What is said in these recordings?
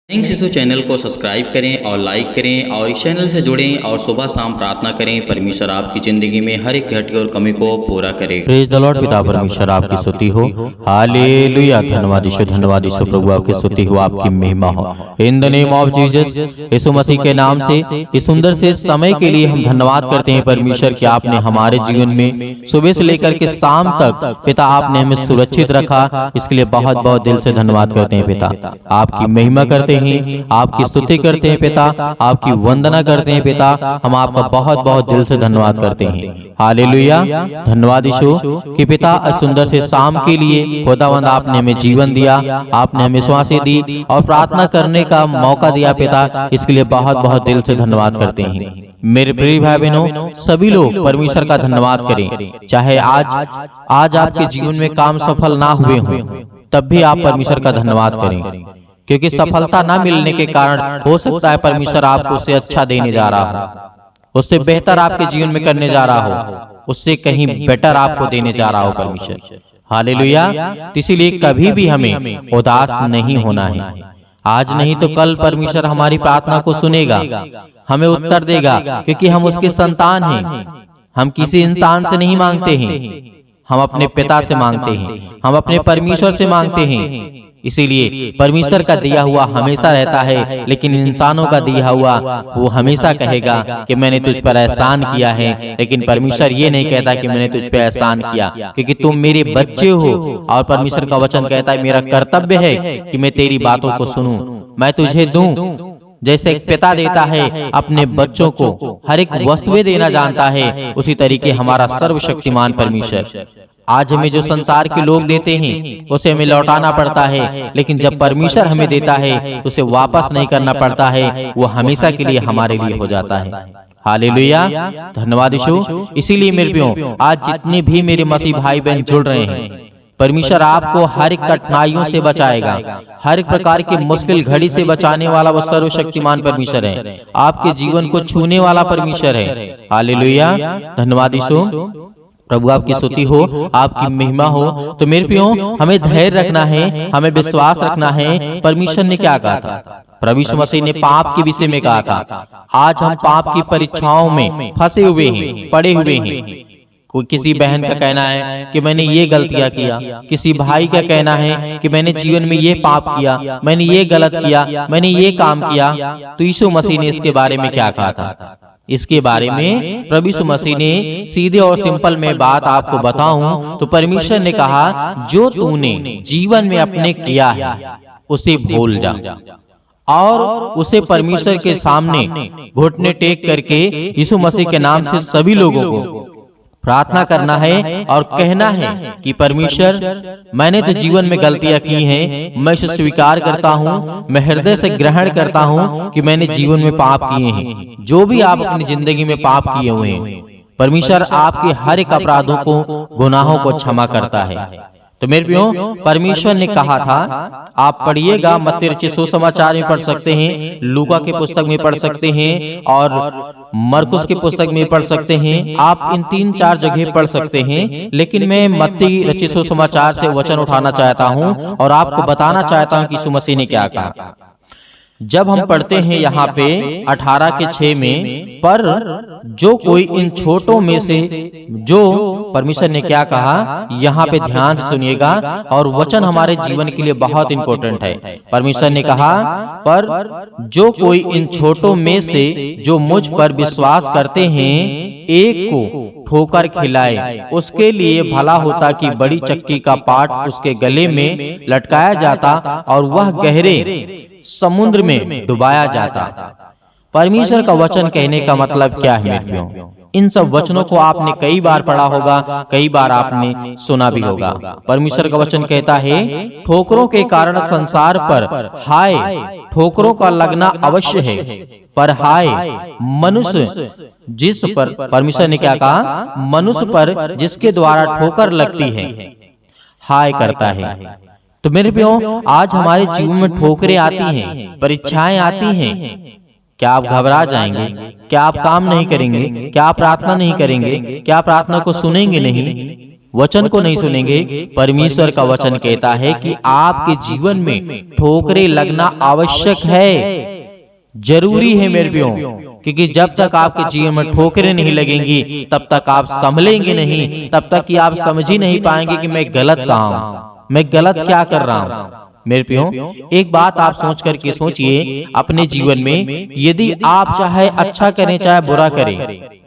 इन शिशु चैनल को सब्सक्राइब करें और लाइक करें और इस चैनल से जुड़ें और सुबह शाम प्रार्थना करें। परमेश्वर आपकी जिंदगी में हर एक घटी और कमी को पूरा करे। Praise the Lord. पिता परमेश्वर आपकी स्तुति हो। हालेलुया। धन्यवाद यीशु प्रभु आपकी स्तुति हो, आपकी महिमा हो। In the name of Jesus, Yeshu Masih के नाम से इस सुंदर से समय के लिए हम धन्यवाद करते हैं परमेश्वर कि आपने हमारे जीवन में सुबह से लेकर के शाम तक पिता आपने हमें सुरक्षित रखा। इसके लिए बहुत बहुत दिल से धन्यवाद करते हैं पिता। आपकी महिमा करते हैं, आपकी स्तुति करते हैं पिता, आपकी वंदना करते हैं पिता। हम आपका बहुत बहुत दिल से धन्यवाद करते हैं। हालेलुया। धन्यवाद यीशु कि पिता सुंदर से शाम के लिए खुदावंद आपने हमें जीवन दिया, आपने हमें श्वासें दी और प्रार्थना करने का मौका दिया पिता। इसके लिए बहुत बहुत दिल से धन्यवाद करते हैं। मेरे प्रिय भाई बहनों, सभी लोग परमेश्वर का धन्यवाद करें। चाहे आज आपके जीवन में काम सफल ना हुए हों, तब भी आप परमेश्वर का धन्यवाद करें, क्योंकि सफलता ना मिलने के कारण हो सकता है परमेश्वर आपको उससे अच्छा देने जा रहा हो, उससे बेहतर आपके जीवन में करने जा रहा हो, उससे कहीं बेटर आपको देने जा रहा हो परमेश्वर। हालेलुया। इसीलिए कभी भी हमें उदास नहीं होना है। आज नहीं तो कल परमेश्वर हमारी प्रार्थना को सुनेगा, हमें उत्तर देगा, क्योंकि हम उसके संतान हैं। हम किसी इंसान से नहीं मांगते हैं, हम अपने पिता से मांगते हैं, हम अपने परमेश्वर से मांगते हैं। इसीलिए परमेश्वर का दिया हुआ हमेशा रहता है, लेकिन इंसानों का दिया हुआ वो हमेशा कहेगा कि मैंने तुझ पर एहसान किया है। लेकिन परमेश्वर ये नहीं कहता कि मैंने तुझ पर एहसान किया, क्योंकि तुम मेरे बच्चे हो। और परमेश्वर का वचन कहता है मेरा कर्तव्य है कि मैं तेरी बातों को सुनूं, मैं तुझे दूं। जैसे एक पिता देता है अपने बच्चों को हर एक वस्तुएं देना जानता है, उसी तरीके हमारा सर्वशक्तिमान परमेश्वर आज हमें जो संसार के लोग देते हैं उसे हमें लौटाना पड़ता है, लेकिन जब परमेश्वर हमें देता है उसे वापस नहीं करना पड़ता है, वो हमेशा के लिए हमारे लिए हो जाता है। हालेलुया। धन्यवाद यीशु। इसीलिए मेरे प्रियो, आज जितने भी मेरे मसीह भाई बहन जुड़ रहे हैं, परमेश्वर आपको हर एक कठिनाइयों से बचाएगा, हर एक प्रकार की मुश्किल घड़ी से बचाने वाला वो सर्वशक्तिमान परमेश्वर है, आपके जीवन को छूने वाला परमेश्वर है। हालेलुया। धन्यवाद यीशु। प्रभु आपकी स्तुति हो, आपकी महिमा हो। तो मेरे प्रियो, हमें धैर्य रखना है, हमें विश्वास रखना है। परमेश्वर ने क्या कहा था? प्रभु यीशु मसीह ने पाप के विषय में कहा था। आज हम पाप की परीक्षाओं में फंसे हुए हैं, पड़े हुए हैं। कोई किसी बहन का कहना है कि मैंने ये गलतियां किया, किसी भाई का कहना है कि मैंने जीवन में ये पाप किया, मैंने ये गलत किया, मैंने ये काम किया। तो यीशु मसीह ने इसके बारे में क्या कहा था? इसके बारे में प्रभु यीशु मसीह ने सीधे और सिंपल में बात आपको बताऊं तो परमेश्वर ने कहा, जो तूने जीवन में अपने किया है उसे भूल जा और उसे परमेश्वर के सामने घुटने टेक करके यीशु मसीह के नाम से सभी लोगों को प्रार्थना करना है और कहना है कि परमेश्वर, मैंने तो जीवन में गलतियां की हैं, मैं इसे स्वीकार करता हूं, मैं हृदय से ग्रहण करता हूं कि मैंने जीवन में पाप किए हैं। जो भी आप अपनी जिंदगी में पाप किए हुए हैं, परमेश्वर आपके हर एक अपराधों को, गुनाहों को क्षमा करता है। तो मेरे प्रियो, परमेश्वर ने कहा था, आप पढ़िएगा, मत्ती रचित सुसमाचार में पढ़ सकते हैं, लूका के पुस्तक में पढ़ सकते हैं और मरकुस के पुस्तक में पढ़ सकते हैं। आप इन 3-4 जगह पढ़ सकते हैं, लेकिन मैं मत्ती रचित सुसमाचार से वचन उठाना चाहता हूं और आपको बताना चाहता हूं कि यीशु मसीह ने क्या कहा। जब हम पढ़ते हैं यहाँ पे 18:6 में, पर जो कोई इन छोटों में से, जो परमेश्वर ने क्या कहा, यहाँ पे ध्यान से सुनिएगा और वचन हमारे जीवन के लिए बहुत इंपॉर्टेंट है। परमेश्वर ने कहा, पर जो कोई इन छोटों में से जो मुझ पर विश्वास करते हैं, एक को ठोकर खिलाए, उसके लिए भला होता कि बड़ी चक्की का पाट उसके गले में लटकाया जाता और वह गहरे समुद्र में डुबाया जाता। परमेश्वर का वचन कहने का मतलब क्या है मेरे प्रियो? इन सब वचनों को आपने कई बार पढ़ा होगा, कई बार आपने सुना भी होगा। परमेश्वर का वचन कहता है, ठोकरों के कारण संसार पर हाय, ठोकरों का लगना अवश्य है, पर हाय मनुष्य जिस पर, परमेश्वर ने क्या कहा, मनुष्य पर जिसके द्वारा ठोकर लगती है, हाय करता है। तो मेरे प्रियो, आज हमारे जीवन में ठोकरें आती हैं, परीक्षाएं आती हैं। क्या आप घबरा जाएंगे? क्या आप काम नहीं करेंगे? क्या आप प्रार्थना नहीं करेंगे? क्या आप प्रार्थना को सुनेंगे नहीं? वचन को नहीं सुनेंगे। परमेश्वर का वचन कहता है कि आपके जीवन में ठोकरें लगना आवश्यक है, जरूरी है मेरे प्रियो, क्योंकि जब तक आपके जीवन में ठोकरें नहीं लगेंगी तब तक आप संभलेंगे नहीं, तब तक कि आप समझ ही नहीं पाएंगे कि मैं गलत कहाँ हूं, मैं गलत क्या कर रहा हूं। मेरे प्रियो, एक बात आप सोच करके सोचिए अपने जीवन में, यदि आप चाहे अच्छा करें चाहे बुरा करें,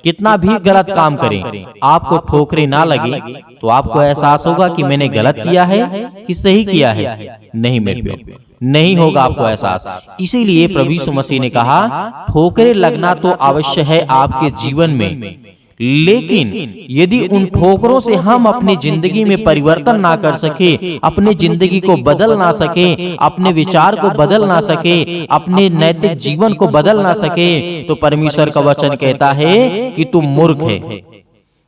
कितना भी गलत काम करें, आपको ठोकरें ना लगे तो आपको एहसास होगा कि मैंने गलत किया है कि सही किया है? नहीं मेरे प्रियो, नहीं होगा आपको एहसास। इसीलिए प्रभु यीशु मसीह ने कहा ठोकरें लगना तो अवश्य है आपके जीवन में, लेकिन यदि उन ठोकरों से हम अपनी जिंदगी में परिवर्तन ना कर सके, अपनी जिंदगी को बदल ना सके, अपने विचार को बदल ना सके, अपने नैतिक जीवन को बदल ना सके, तो परमेश्वर का वचन कहता है कि तू मूर्ख है।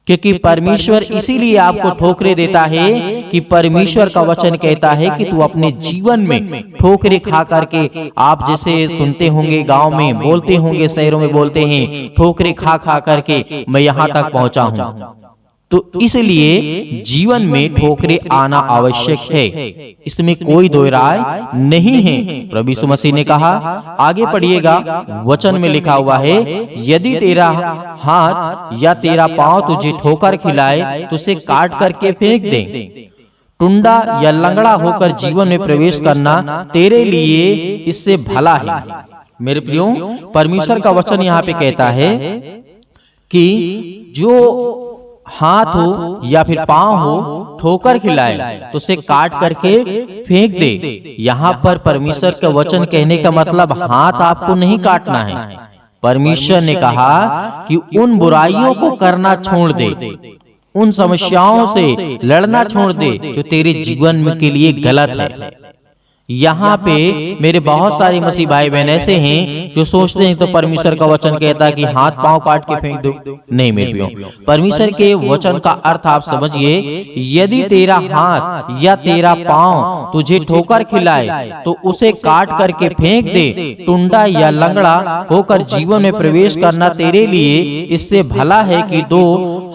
क्योंकि परमेश्वर इसीलिए आपको ठोकरें देता है कि परमेश्वर का वचन कहता है कि तू अपने जीवन में ठोकरें खा करके, आप जैसे सुनते होंगे गांव में बोलते होंगे, शहरों में बोलते हैं, ठोकरें खा खा करके मैं यहां तक पहुंचा हूं। तो इसलिए जीवन में ठोकरें आना आवश्यक है, इसमें कोई दो राय नहीं है। प्रभु यीशु मसीह ने कहा, आगे पढ़िएगा, वचन में लिखा हुआ है, यदि तेरा हाथ या तेरा पांव तुझे ठोकर खिलाए तो उसे काट करके फेंक दे। टुंडा या लंगड़ा होकर जीवन में प्रवेश करना तेरे लिए इससे भला है। मेरे प्रियो, परमेश्वर का वचन यहाँ पे कहता है कि जो हाथ हो या फिर पांव हो ठोकर खिलाए तो उसे काट करके फेंक दे। यहाँ पर परमेश्वर के वचन कहने का मतलब हाथ आपको नहीं काटना है। परमेश्वर ने कहा कि उन बुराइयों को करना छोड़ दे, उन समस्याओं से लड़ना छोड़ दे जो तेरे जीवन के लिए गलत है। यहाँ पे मेरे बहुत सारे मसीह भाई बहन ऐसे हैं जो सोचते हैं तो परमेश्वर का वचन कहता है कि हाथ पांव काट के फेंक दो। नहीं मेरे प्रियो, परमेश्वर के वचन का अर्थ आप समझिए, यदि तेरा हाथ या तेरा पांव तुझे ठोकर खिलाए तो उसे काट करके फेंक दे। टुंडा या लंगड़ा होकर जीवन में प्रवेश करना तेरे लिए इससे भला है कि दो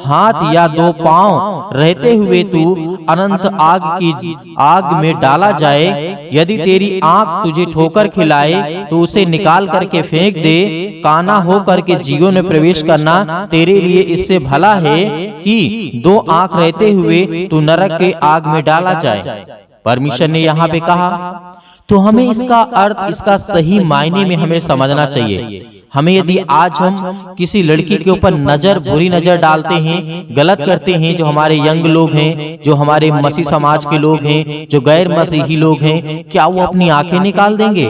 हाथ या दो पांव रहते हुए तू अनंत आग में डाला जाए। यदि तेरी आंख तुझे ठोकर खिलाए तो उसे निकाल करके फेंक दे। काना हो करके जीवन में प्रवेश करना तेरे लिए इससे भला है कि दो आंख रहते हुए तू नरक के आग में डाला जाए। परमेश्वर ने यहाँ पे कहा, तो हमें इसका अर्थ, इसका सही मायने में हमें समझना चाहिए। हमें यदि आज हम किसी लड़की के ऊपर नजर, बुरी नजर डालते हैं, गलत करते हैं, जो हमारे यंग लोग हैं, जो हमारे मसीह समाज के लोग हैं, जो गैर मसीही लोग हैं, क्या वो अपनी आंखें निकाल देंगे?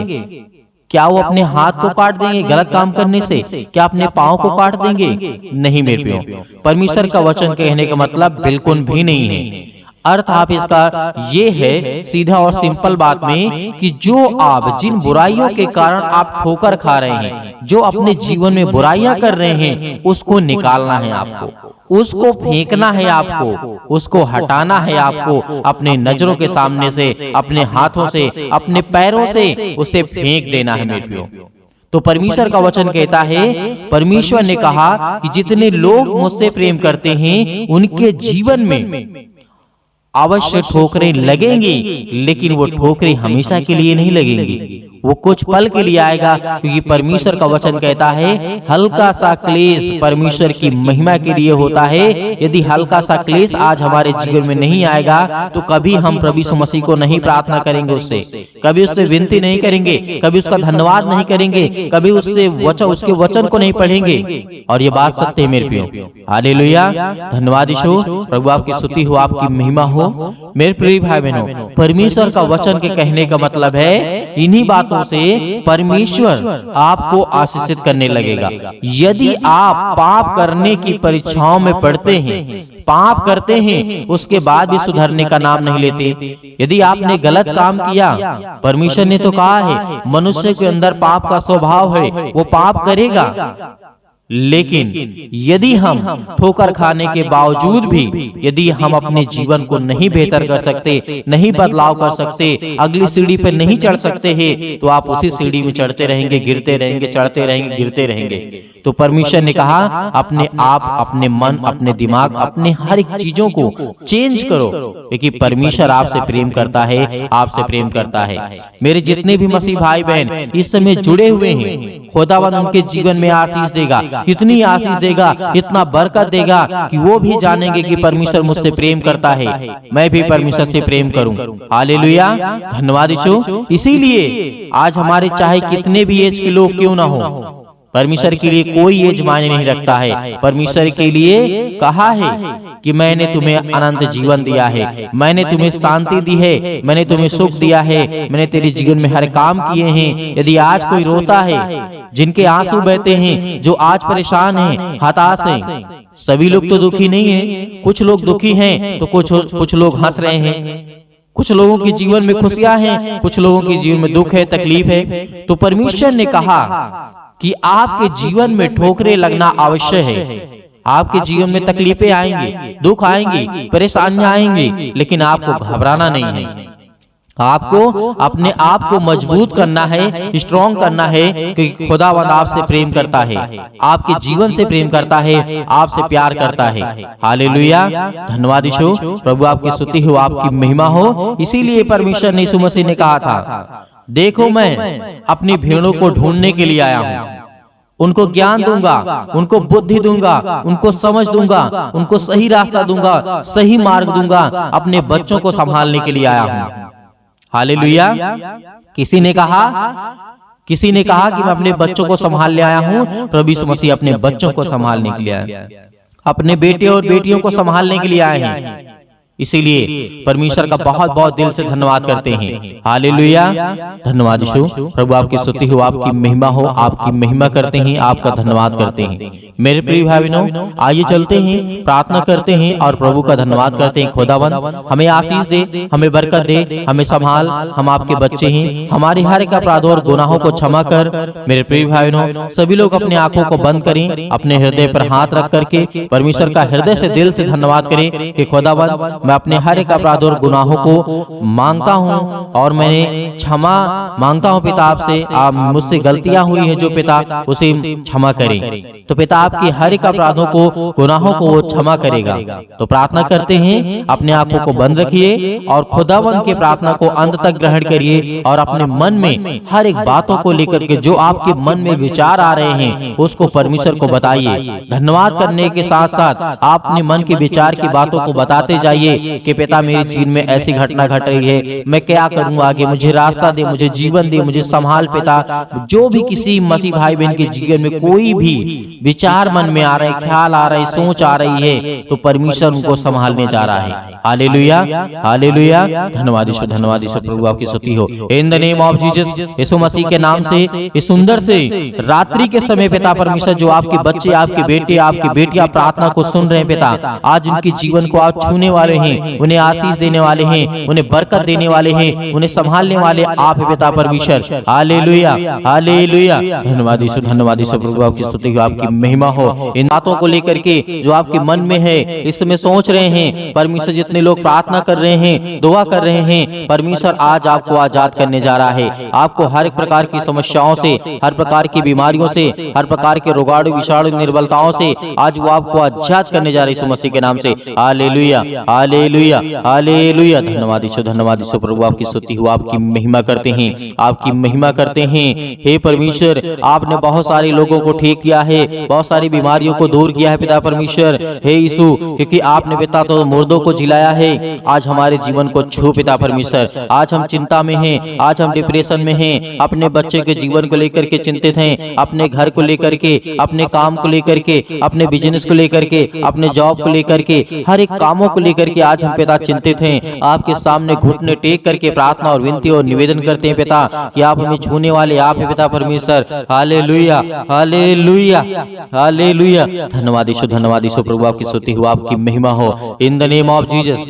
क्या वो अपने हाथ को काट देंगे गलत काम करने से? क्या अपने पांव को काट देंगे? नहीं मेरे प्रियो, परमेश्वर का वचन कहने का मतलब बिल्कुल भी नहीं है। अर्थ आप इसका ये है, सीधा और सिंपल बात में, कि जो आप जिन बुराइयों के कारण आप ठोकर खा रहे हैं, जो अपने जीवन में बुराइयां कर रहे हैं, उसको निकालना है आपको, उसको फेंकना है आपको, उसको हटाना है आपको अपने नजरों के सामने से, अपने हाथों से, अपने पैरों से उसे फेंक देना है मेरे प्रियो। तो परमेश्वर का वचन कहता है, परमेश्वर ने कहा कि जितने लोग मुझसे प्रेम करते हैं उनके जीवन में अवश्य ठोकरें लगेंगी, लेकिन वो ठोकरें हमेशा के लिए नहीं लगेंगी, वो कुछ पल के लिए आएगा। क्योंकि परमेश्वर का वचन कहता है हल्का सा क्लेश परमेश्वर की महिमा के लिए होता है। यदि हल्का सा क्लेश आज हमारे जीवन में नहीं आएगा तो कभी हम प्रभु यीशु मसीह को नहीं प्रार्थना करेंगे, उससे कभी उससे विनती नहीं करेंगे, कभी उसका धन्यवाद नहीं करेंगे, कभी उससे उसके वचन को नहीं पढ़ेंगे। और ये बात सत्य है मेरे प्रियो। हालेलुया, धन्यवाद यीशु, प्रभु आपकी स्तुति हो, आपकी महिमा हो। मेरे प्रिय भाई बहनों, परमेश्वर का वचन के कहने का मतलब है, इन्हीं बातों से परमेश्वर आपको आशीषित करने लगेगा। यदि आप पाप करने की परीक्षाओं में पड़ते हैं, पाप करते हैं, उसके बाद भी सुधरने का नाम नहीं लेते, यदि आपने गलत काम किया, परमेश्वर ने तो कहा है मनुष्य के अंदर पाप का स्वभाव है, वो पाप करेगा। लेकिन यदि हम ठोकर खाने के बावजूद भी यदि हम अपने जीवन को नहीं बेहतर कर सकते, नहीं बदलाव कर सकते, अगली सीढ़ी पर नहीं चढ़ सकते हैं, तो आप उसी सीढ़ी में चढ़ते रहेंगे, गिरते रहेंगे, चढ़ते रहेंगे, गिरते रहेंगे। तो परमेश्वर ने कहा अपने आप, अपने मन, अपने दिमाग, अपने हर एक चीजों को चेंज करो, क्योंकि परमेश्वर आपसे प्रेम करता है, आपसे प्रेम करता है। मेरे जितने भी मसीह भाई बहन इस समय जुड़े हुए हैं, खुदावंद उनके जीवन में आशीष देगा, इतनी आशीष देगा, इतना बरकत देगा कि वो भी जानेंगे कि परमेश्वर मुझसे प्रेम करता है, मैं भी परमेश्वर से प्रेम करूं। हालेलुया, धन्यवाद यीशु। इसीलिए आज हमारे चाहे कितने भी एज के लोग क्यों ना हो, परमेश्वर के लिए कोई एज मायने नहीं रखता है। परमेश्वर के लिए कहा है कि मैंने तुम्हें अनंत जीवन दिया है, मैंने तुम्हें शांति दी है, मैंने तुम्हें सुख दिया है, मैंने तेरे जीवन में हर काम किए हैं। यदि आज कोई रोता है, जिनके आंसू बहते हैं, जो आज परेशान हैं, हताश हैं, सभी लोग तो दुखी नहीं है, कुछ लोग दुखी हैं तो कुछ लोग हंस रहे हैं, कुछ लोगों के जीवन में खुशियां हैं, कुछ लोगों के जीवन में दुख है, तकलीफ है। तो परमेश्वर ने कहा कि आपके जीवन में ठोकरें लगना आवश्यक है, आपके जीवन में तकलीफें आएंगी, दुख आएंगी, परेशानियां आएंगी, लेकिन आपको घबराना नहीं है। आपको अपने आप को मजबूत करना है, स्ट्रॉन्ग करना है, क्योंकि खुदावंद आपसे प्रेम करता है, आपके जीवन से प्रेम करता है, आपसे प्यार करता है। हालेलुया, धन्यवाद यीशु। प्रभु आपकी स्तुति हो, आपकी महिमा हो। इसीलिए परमेश्वर ने यीशु मसीह ने कहा था, देखो मैं अपनी भेड़ों को ढूंढने के लिए आया हूँ, उनको ज्ञान दूंगा, उनको बुद्धि दूंगा, उनको समझ दूंगा, उनको सही रास्ता दूंगा, सही मार्ग दूंगा, अपने बच्चों को संभालने के लिए आया हूँ। हालेलुया। किसी ने कहा कि मैं अपने बच्चों को संभालने आया हूँ। प्रभु यीशु मसीह अपने बच्चों को संभालने के लिए आया, अपने बेटे और बेटियों को संभालने के लिए आए हैं। इसीलिए परमेश्वर का बहुत बहुत दिल से धन्यवाद करते हैं। हालेलुया, धन्यवाद यीशु। प्रभु आपकी स्तुति हो, आपकी महिमा हो, आपकी महिमा करते हैं, आपका धन्यवाद करते हैं। मेरे प्रिय भाई बहनों, आइए चलते हैं, प्रार्थना करते हैं और प्रभु का धन्यवाद करते हैं। खुदावंद हमें आशीष दे, हमें बरकत दे, हमें संभाल, हम आपके बच्चे हैं, हमारी हर एक अपराध और गुनाहों को क्षमा कर। मेरे प्रिय भाई बहनों, सभी लोग अपने आंखों को बंद करें, अपने हृदय पर हाथ रख करके परमेश्वर का हृदय से, दिल से धन्यवाद करें कि खुदावंद मैं अपने हर एक अपराध और गुनाहों को मांगता हूँ और मैंने क्षमा मांगता हूँ पिता आपसे। आप मुझसे गलतियां हुई हैं जो पिता, उसे क्षमा करें। तो पिता आपकी हर एक अपराधों को, गुनाहों को वो क्षमा करेगा। तो प्रार्थना करते हैं, अपने आंखों को बंद रखिए और खुदावंद के प्रार्थना को अंत तक ग्रहण करिए और अपने मन में हर एक बातों को लेकर के जो आपके मन में विचार आ रहे हैं उसको परमेश्वर को बताइए। धन्यवाद करने के साथ साथ आप अपने मन के विचार की बातों को बताते जाइए कि पिता मेरे जीवन में ऐसी घटना घट रही है, मैं क्या करूं आगे, मुझे रास्ता दे, मुझे जीवन दे, मुझे संभाल पिता। जो भी किसी मसीह भाई बहन के जीवन में कोई भी विचार मन में आ रहे, ख्याल आ रहे, सोच आ रही है, तो परमेश्वर उनको संभालने जा रहा है। हालेलुया, हालेलुया, धन्यवाद यीशु, धन्यवाद यीशु। प्रभु आपकी स्तुति हो। In the name of Jesus, Yeshu Masih के नाम से इस सुंदर से रात्रि के समय पिता परमेश्वर, जो आपके बच्चे, आपके बेटे, आपकी बेटियां प्रार्थना को सुन रहे हैं पिता, आज उनके जीवन को आप छूने वाले हैं, उन्हें आशीष देने वाले हैं, उन्हें बरकत देने वाले हैं, उन्हें संभालने वाले आप पिता परमेश्वर। हालेलुया, हालेलुया, धन्यवाद यीशु, धन्यवाद यीशु। प्रभु आपकी स्तुति हो, आपकी महिमा हो। इन बातों को लेकर के जो आपके मन में है, इस समय सोच रहे हैं परमेश्वर, जितने लोग प्रार्थना कर रहे हैं, दुआ कर रहे हैं, परमेश्वर आज आपको आजाद करने जा रहा है। आपको हर एक प्रकार की समस्याओं से, हर प्रकार की बीमारियों से, हर प्रकार के रोगाणु विषाणु निर्बलताओं से आज वो आपको आजाद करने जा रहे हैं यीशु मसीह के नाम से। हालेलुया, हालेलुया, हालेलुया, धन्यवाद यीशु, धन्यवाद यीशु। प्रभु आपकी स्तुति हो, आपकी महिमा करते हैं, आपकी महिमा करते हैं। हे परमेश्वर, आपने बहुत सारे लोगों को ठीक किया है, बहुत सारी बीमारियों को दूर किया है पिता परमेश्वर। हे यीशु, क्योंकि आपने पिता तो मुर्दों को जिलाया है, आज हमारे जीवन को छू पिता परमेश्वर। आज हम चिंता में हैं, आज हम डिप्रेशन में हैं, अपने बच्चे के जीवन को लेकर के चिंतित हैं, अपने घर को लेकर के, अपने काम को लेकर के, अपने बिजनेस को लेकर के, अपने जॉब को लेकर के, हर एक कामों को लेकर के आज हम पिता चिंतित हैं। आपके सामने घुटने टेक करके प्रार्थना और विनती और निवेदन करते हैं पिता कि आप हमें छूने वाले आप हैं पिता परमेश्वर। हालेलुया, हालेलुया, हालेलुया, धन्यवाद यीशु, धन्यवाद यीशु। प्रभु आपकी स्तुति हो, आपकी महिमा हो। In the name of Jesus,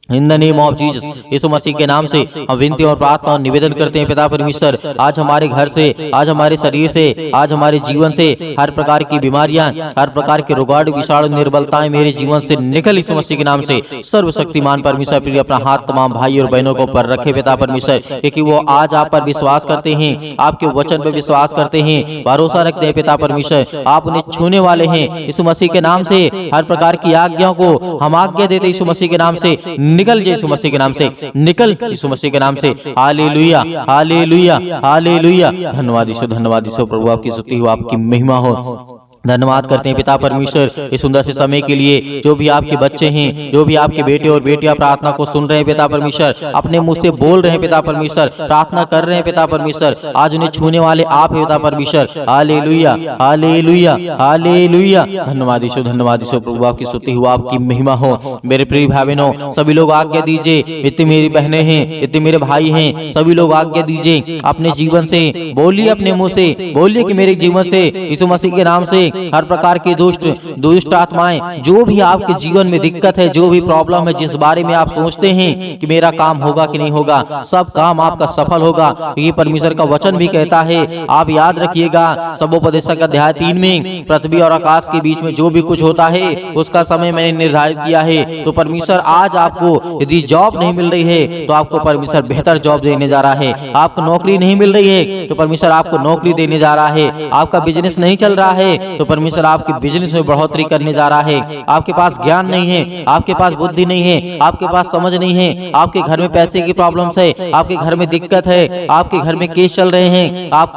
in the name of Jesus, Yeshu Masih के नाम से हम विनती और प्रार्थना और निवेदन करते हैं पिता परमेश्वर, आज हमारे घर से, आज हमारे शरीर से, आज हमारे जीवन से हर प्रकार की बीमारियां, हर प्रकार के रोगाणु विषाणु निर्बलताएं मेरे जीवन से निकल यीशु मसीह के नाम से। सर्वशक्तिमान परमेश्वर प्रिय अपना हाथ तमाम भाई और बहनों को पर रखे पिता परमेश्वर, क्योंकि वो आज आप पर विश्वास करते हैं, आपके वचन पर विश्वास करते हैं, भरोसा रखते हैं पिता परमेश्वर, आप उन्हें छूने वाले हैं यीशु मसीह के नाम से। हर प्रकार की आज्ञाओं को हम आज्ञा देते यीशु मसीह के नाम से, निकल जाए यीशु मसीह के नाम से, निकल यीशु मसीह के नाम से। Hallelujah, hallelujah, hallelujah. धन्यवाद यीशु, धन्यवाद यीशु प्रभु, आपकी स्तुति हो, आपकी महिमा हो। धन्यवाद करते हैं पिता परमेश्वर इस सुंदर से समय के लिए। जो भी आपके बच्चे हैं, जो भी आपके बेटे और बेटियां प्रार्थना को सुन रहे हैं पिता परमेश्वर, अपने मुंह से बोल रहे हैं पिता परमेश्वर, प्रार्थना कर रहे हैं पिता परमेश्वर, आज उन्हें छूने वाले आप हैं पिता परमेश्वर। Hallelujah, hallelujah, hallelujah. धन्यवाद यीशु, धन्यवाद यीशु प्रभु, आपकी स्तुति हो, आपकी महिमा हो। मेरे प्रिय भाई बहनों, सभी लोग आज्ञा दीजिए, इतनी मेरी बहनें हैं, इतने मेरे भाई हैं, सभी लोग आज्ञा दीजिए, अपने जीवन से बोलिए, अपने मुंह से बोलिए कि मेरे जीवन से यीशु मसीह के नाम से हर प्रकार की दुष्ट आत्माएं, जो भी आपके जीवन में दिक्कत है, जो भी प्रॉब्लम है, जिस बारे में आप सोचते हैं कि मेरा काम होगा कि नहीं होगा, सब काम आपका सफल होगा, क्योंकि परमेश्वर का वचन भी कहता है। आप याद रखिएगा, सबोपदेशक अध्याय 3 में, पृथ्वी और आकाश के बीच में जो भी कुछ होता है उसका समय मैंने निर्धारित किया है। तो परमेश्वर आज आपको यदि जॉब नहीं मिल रही है तो आपको परमेश्वर बेहतर जॉब देने जा रहा है। आपको नौकरी नहीं मिल रही है तो परमेश्वर आपको नौकरी देने जा रहा है। आपका बिजनेस नहीं चल रहा है तो परमेश्वर आपके बिजनेस में बढ़ोतरी करने जा रहा है। आपके पास ज्ञान नहीं है, आपके पास बुद्धि नहीं है, आपके पास समझ नहीं है, आपके घर में पैसे की प्रॉब्लम्स है, आपके घर में दिक्कत है, आपके घर में केस चल रहे हैं, आप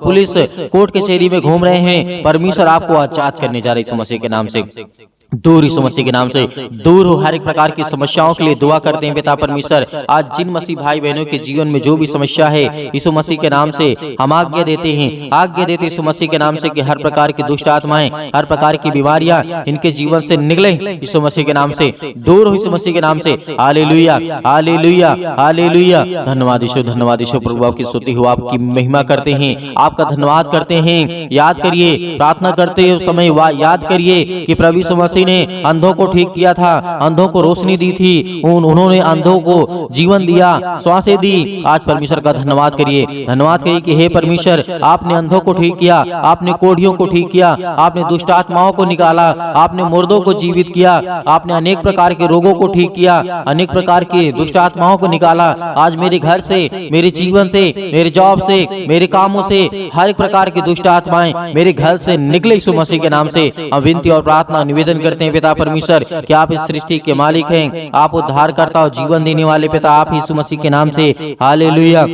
पुलिस कोर्ट कचहरी में घूम रहे हैं, परमेश्वर आपको आजाद करने जा रहे हैं यीशु मसीह के नाम से। दूर यीशु मसीह के नाम से दूर हो हर एक प्रकार की समस्याओं के लिए दुआ करते हैं पिता परमेश्वर। आज जिन मसीह भाई बहनों के जीवन में जो भी समस्या है यीशु मसीह के नाम से हम आज्ञा देते हैं, आज्ञा देते यीशु मसीह के नाम से कि हर प्रकार की दुष्ट आत्माएं, हर प्रकार की बीमारियां इनके जीवन से निकले यीशु मसीह के नाम से, दूर हो यीशु मसीह के नाम से। Hallelujah, hallelujah, hallelujah. धन्यवाद यीशु, धन्यवाद यीशु प्रभु, आपकी स्तुति हो, आपकी महिमा करते हैं, आपका धन्यवाद करते हैं। याद करिए, प्रार्थना करते समय याद करिए कि प्रभु यीशु मसीह ने अंधों को ठीक किया था, अंधों को रोशनी दी थी, उन्होंने अंधों को जीवन दिया, श्वासें दी। आज परमेश्वर का धन्यवाद करिए, धन्यवाद करिए कि हे परमेश्वर, आपने अंधों को ठीक किया, आपने कोढ़ियों को ठीक किया, आपने दुष्ट आत्माओं को निकाला, आपने मुर्दों को जीवित किया, आपने अनेक प्रकार के रोगों को ठीक किया, अनेक प्रकार की दुष्ट आत्माओं को निकाला। आज मेरे घर से, मेरे जीवन से, मेरे जॉब से, मेरे कामों से हर एक प्रकार की दुष्ट आत्माएं मेरे घर से निकले यीशु मसीह के नाम से। हम विनती और प्रार्थना निवेदन करते हैं पिता परमेश्वर कि आप इस सृष्टि के मालिक हैं, आप उद्धारकर्ता और जीवन देने वाले पिता, आप यीशु मसीह के नाम से। Hallelujah,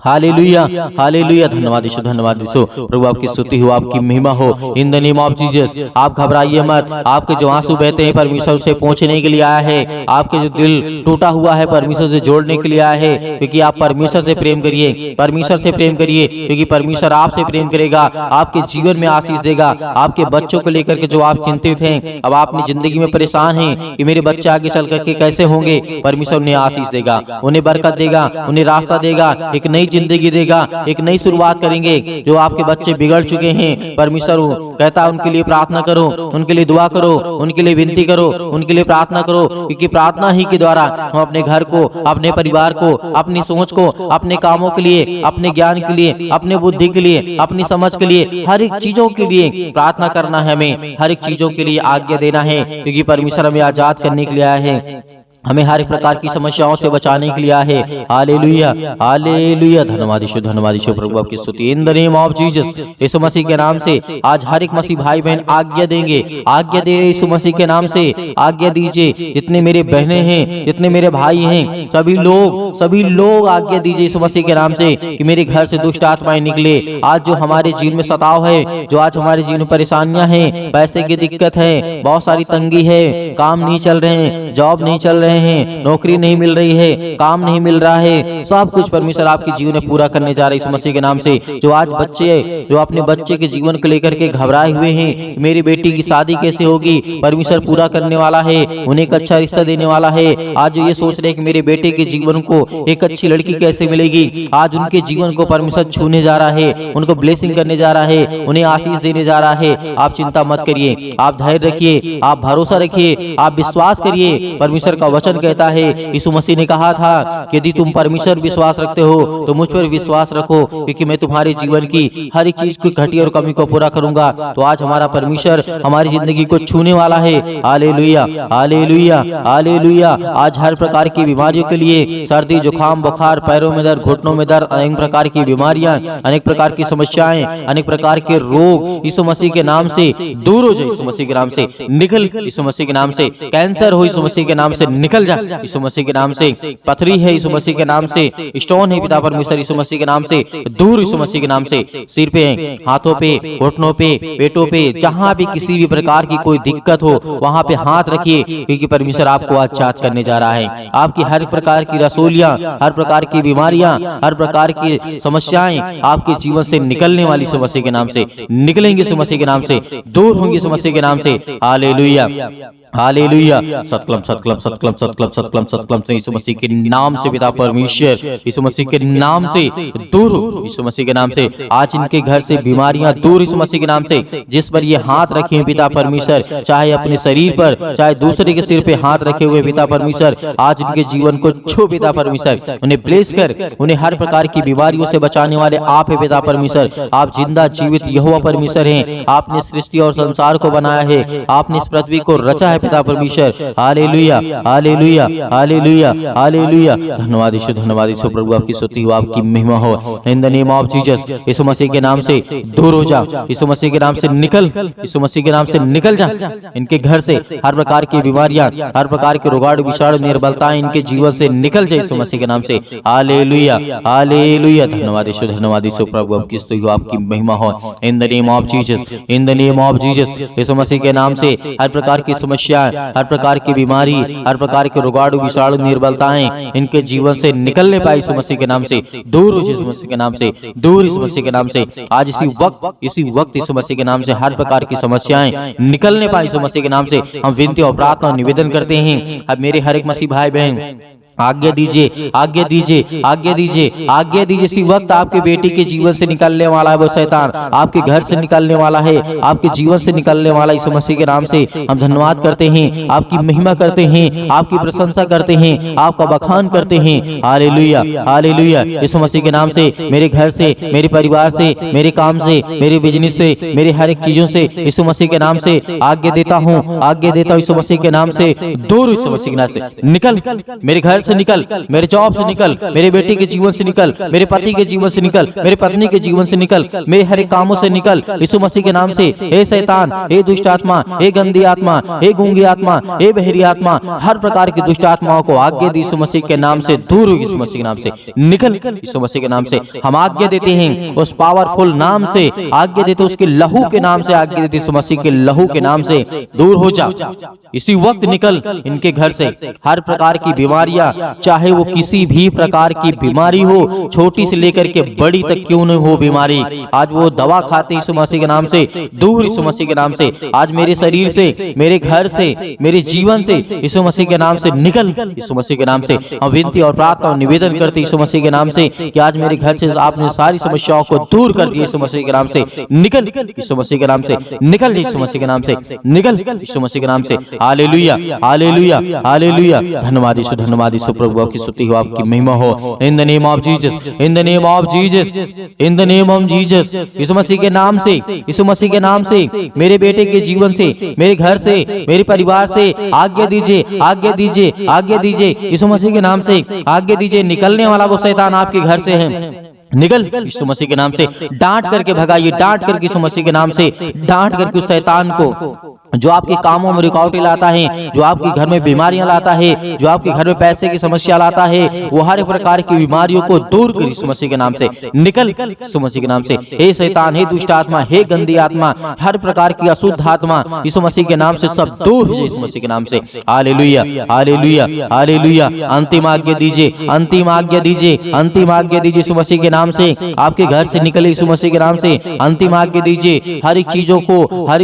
hallelujah, hallelujah. धन्यवाद यीशु, धन्यवाद यीशु प्रभु, आपकी स्तुति हो, आपकी महिमा हो। In the name of Jesus, आप घबराइए मत। आपके जो आंसू बहते हैं परमेश्वर से पहुंचने के लिए आया है, आपके जो दिल टूटा हुआ है परमेश्वर से जोड़ने के लिए आया है, क्योंकि आप परमेश्वर से प्रेम करिए, परमेश्वर से प्रेम करिए, क्योंकि परमेश्वर आपसे प्रेम करेगा, आपके जीवन में आशीष देगा। आपके बच्चों को लेकर के जो आप चिंतित हैं, अब आप अपनी जिंदगी में परेशान हैं कि मेरे बच्चे आगे चल करके कैसे होंगे, परमेश्वर उन्हें आशीष देगा, उन्हें बरकत देगा, उन्हें रास्ता देगा, एक नई जिंदगी देगा, एक नई शुरुआत करेंगे। जो आपके बच्चे बिगड़ चुके हैं, परमेश्वर कहता है उनके लिए प्रार्थना करो, उनके लिए दुआ करो, उनके लिए विनती करो, उनके लिए प्रार्थना करो, क्योंकि प्रार्थना ही के द्वारा हम अपने घर को, अपने परिवार को, अपनी सोच को, अपने कामों के लिए, अपने ज्ञान के लिए, अपने बुद्धि के लिए, अपनी समझ के लिए, हर एक चीजों के लिए प्रार्थना करना है, हमें हर एक चीजों के लिए आज्ञा देना है, क्योंकि परमेश्वर हमें आजाद करने के लिए आया है, हमें हर एक प्रकार की समस्याओं से बचाने के लिए है। Hallelujah, hallelujah. धन्यवाद यीशु, धन्यवाद यीशु प्रभु, आपकी स्तुति। In the name of Jesus, Yeshu Masih के नाम से आज हर एक मसीह भाई बहन आज्ञा देंगे, आज्ञा दे यीशु मसीह के नाम से आज्ञा दीजिए। जितने मेरे बहनें हैं, जितने मेरे भाई हैं, सभी लोग आज्ञा दीजिए यीशु मसीह के नाम से कि मेरे घर से दुष्ट आत्माएं निकले। आज जो हमारे जीवन में सताव है, जो आज हमारे जीवन में परेशानियां हैं, पैसे की दिक्कत है, बहुत सारी तंगी है, काम नहीं चल रहे हैं, जॉब नहीं चल रहे हैं, नौकरी नहीं मिल रही है, काम नहीं मिल रहा है, सब कुछ परमेश्वर आपके जीवन में पूरा करने जा रहे हैं यीशु मसीह के नाम से। जो आज बच्चे, जो अपने बच्चे के जीवन को लेकर के घबराए हुए हैं, मेरी बेटी की शादी कैसे होगी, परमेश्वर पूरा करने वाला है, उन्हें एक अच्छा रिश्ता देने वाला है। आज जो ये सोच रहे हैं कि मेरे बेटे के जीवन को एक अच्छी लड़की कैसे मिलेगी, आज उनके जीवन को परमेश्वर छूने जा रहा है, उनको ब्लेसिंग करने जा रहा है, उन्हें आशीष देने जा रहा है। आप चिंता मत करिए, आप धैर्य रखिए, आप भरोसा रखिए, आप विश्वास करिए। परमेश्वर का वचन कहता है, यीशु मसीह ने कहा था कि यदि तुम परमेश्वर विश्वास रखते हो तो मुझ पर विश्वास रखो, क्योंकि मैं तुम्हारे जीवन की हर एक चीज की घटी और कमी को पूरा करूंगा। तो आज हमारा परमेश्वर हमारी जिंदगी को छूने वाला है। Hallelujah, hallelujah, hallelujah. आज हर प्रकार की बीमारियों के लिए, सर्दी, जुकाम, बुखार, पैरों में दर्द, घुटनों में दर्द, अनेक प्रकार की बीमारियां, अनेक प्रकार की समस्याएं, अनेक प्रकार के रोग यीशु मसीह के नाम से दूर हो जाए, यीशु मसीह के नाम से निकल, यीशु मसीह के नाम से कैंसर हो, यीशु मसीह के नाम से निकल जा, यीशु मसीह के नाम से पथरी है, यीशु मसीह के नाम से स्टोन है, पिता परमेश्वर यीशु मसीह के नाम से दूर, यीशु मसीह के नाम से सिर पे, हाथों पे, घुटनों पे, पेटों पे, जहां भी किसी भी प्रकार की कोई दिक्कत हो वहां पे हाथ रखिए, क्योंकि परमेश्वर आपको आज जांच करने जा रहा है। आपकी हर प्रकार की रसोलियां, हर प्रकार की बीमारियां, हर प्रकार की समस्याएं आपके जीवन से निकलने वाली यीशु मसीह के नाम से निकलेंगे, यीशु मसीह के नाम से दूर होंगे, यीशु मसीह के नाम से। Hallelujah, hallelujah. सतकलम सतकलम सतकलम सतकलम सतकलम सतकलम से यीशु मसीह के नाम से पिता परमेश्वर यीशु मसीह के नाम से दूर हो, यीशु मसीह के नाम से आज इनके घर से बीमारियां दूर, यीशु मसीह के नाम से। जिस पर ये हाथ रखे हैं पिता परमेश्वर, चाहे अपने शरीर पर, चाहे दूसरे के सिर पे हाथ रखे हुए पिता परमेश्वर, आज इनके जीवन को छू पिता परमेश्वर, उन्हें ब्लेस कर, उन्हें हर प्रकार की बीमारियों से बचाने वाले आप है पिता परमेश्वर। आप जिंदा जीवित यहोवा परमेश्वर हैं। आपने सृष्टि और संसार को बनाया है, आपने इस पृथ्वी को रचा है पिता परमेश्वर। Hallelujah, hallelujah, hallelujah, hallelujah. धन्यवाद यीशु, धन्यवाद यीशु प्रभु, आपकी स्तुति हो, आपकी महिमा हो। In the name of Jesus, Yeshu Masih के नाम से दूर हो जा, यीशु मसीह के नाम से निकल, यीशु मसीह के नाम से निकल जा। इनके घर से हर प्रकार की बीमारियां, हर प्रकार के रोगाणु, विषाणु, निर्बलताएं इनके जीवन से निकल जाए, यीशु मसीह के नाम से। Hallelujah, hallelujah. धन्यवाद यीशु, धन्यवाद यीशु प्रभु, आपकी स्तुति हो, आपकी महिमा हो। In the name of Jesus, in the name of Jesus, Yeshu Masih के नाम से हर प्रकार की समस्या, हर प्रकार की बीमारी, हर प्रकार के रोगाणु, विषाणु, निर्बलताएं इनके जीवन से निकलने पाए, यीशु मसीह के नाम से दूर हो, यीशु मसीह के नाम से दूर, यीशु मसीह के नाम से। आज इसी वक्त यीशु मसीह के नाम से हर प्रकार की समस्याएं निकलने पाए, यीशु मसीह के नाम से हम विनती और प्रार्थना निवेदन करते हैं। अब मेरे हर एक मसीह भाई बहन आज्ञा दीजिए, आज्ञा दीजिए, आज्ञा दीजिए, आज्ञा दीजिए। इसी वक्त आपके बेटी के जीवन से निकलने वाला है वो शैतान, आपके घर से निकलने वाला है, आपके जीवन से निकलने वाला, यीशु मसीह के नाम से हम धन्यवाद करते हैं, आपकी महिमा करते हैं, आपकी प्रशंसा करते हैं, आपका बखान करते हैं। Hallelujah, hallelujah. यीशु मसीह के नाम से मेरे घर से, मेरे परिवार से, मेरे काम से, मेरे बिजनेस से, मेरे हर एक चीजों से यीशु मसीह के नाम से आज्ञा देता हूँ, आज्ञा देता हूँ, यीशु मसीह के नाम से दूर, यीशु मसीह के नाम से निकल, मेरे घर से निकल, मेरे जॉब से निकल, मेरे बेटे के जीवन से निकल, मेरे पति के जीवन से निकल, मेरे पत्नी के जीवन से निकल, मेरे हर एक कामों से निकल, यीशु मसीह के नाम से। हे शैतान, हे दुष्ट आत्मा, हे गंदी आत्मा, हे गूंगी आत्मा, हे बहरी आत्मा, हर प्रकार की दुष्ट आत्माओं को आज्ञा दी, यीशु मसीह के नाम से दूर हो, यीशु मसीह के नाम से निकल, यीशु मसीह के नाम से हम आज्ञा देते हैं, उस पावरफुल नाम से आज्ञा देते, उसके लहू के नाम से आज्ञा देते, यीशु मसीह के लहू के नाम से दूर हो जा, इसी वक्त निकल इनके घर से। हर प्रकार की बीमारियां, चाहे वो किसी भी प्रकार की बीमारी हो, छोटी से लेकर के बड़ी तक क्यों न हो बीमारी, आज वो दवा खाते यीशु मसीह के नाम से दूर, यीशु मसीह के नाम से। आज मेरे शरीर से, मेरे घर से, मेरे जीवन से यीशु मसीह के नाम से निकल, यीशु मसीह के नाम से हम विनती और प्रार्थना और निवेदन करते यीशु मसीह के नाम से कि आज मेरे घर से आपने सारी समस्याओं को दूर कर दिया, यीशु मसीह के नाम से निकल, यीशु मसीह के नाम से निकल, यीशु मसीह के नाम से निकल, यीशु मसीह के नाम से। Hallelujah, hallelujah, hallelujah. धन्यवाद यीशु, धन्यवाद यीशु प्रभु, आपकी स्तुति हो, आपकी महिमा हो। In the name of Jesus, in the name of Jesus, in the name of Jesus, Yeshu Masih के नाम से, यीशु मसीह के नाम से मेरे बेटे के जीवन से, मेरे घर से, मेरे परिवार से आज्ञा दीजिए, आज्ञा दीजिए, आज्ञा दीजिए, यीशु मसीह के नाम से आज्ञा दीजिए। निकलने वाला वो शैतान आपके घर से है, निकल, यीशु मसीह के नाम से डांट करके भगाइए, डांट करके यीशु मसीह के नाम से डांट करके उस शैतान को जो आपके कामों में रुकावटें लाता है, जो आपके घर में बीमारियां लाता है, जो आपके घर में पैसे की समस्या लाता है, वो हर प्रकार की बीमारियों को दूर कर यीशु मसीह के नाम से निकल, यीशु मसीह के नाम से। हे शैतान, हे दुष्ट आत्मा, हे गंदी आत्मा, हर प्रकार की अशुद्ध आत्मा यीशु मसीह के नाम से सब दूर हो जाए, यीशु मसीह के नाम से। Hallelujah, hallelujah, hallelujah. अंतिम आज्ञा दीजिए, अंतिम आज्ञा दीजिए, अंतिम आज्ञा दीजिए, यीशु मसीह के नाम से आपके घर से निकले, यीशु मसीह के नाम से अंतिम आज्ञा दीजिए। हर एक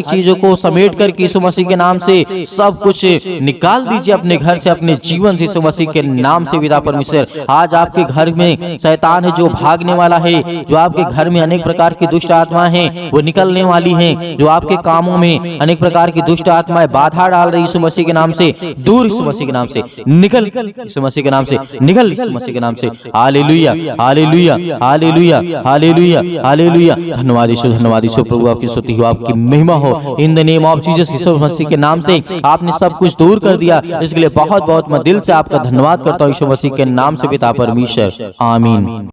चीजों को समेट करके करके यीशु मसीह के नाम से सब कुछ निकाल दीजिए अपने घर से, अपने जीवन से यीशु मसीह के नाम से। पिता परमेश्वर, आज आपके घर में शैतान है जो भागने वाला है, जो आपके घर में अनेक प्रकार की दुष्ट आत्माएं हैं वो निकलने वाली हैं, जो आपके कामों में अनेक प्रकार की दुष्ट आत्माएं बाधा डाल रही यीशु मसीह के नाम से दूर, यीशु मसीह के नाम से निकल, यीशु मसीह के नाम से निकल, यीशु मसीह के नाम से। Hallelujah, hallelujah, hallelujah, hallelujah, hallelujah. धन्यवाद यीशु, धन्यवाद यीशु प्रभु, आपकी स्तुति हो, आपकी महिमा हो। In the name of Jesus, Yeshu Masih के नाम से आपने सब कुछ दूर कर दिया, इसके लिए बहुत बहुत मैं दिल से आपका धन्यवाद करता हूँ यीशु मसीह के नाम से पिता परमेश्वर, आमीन।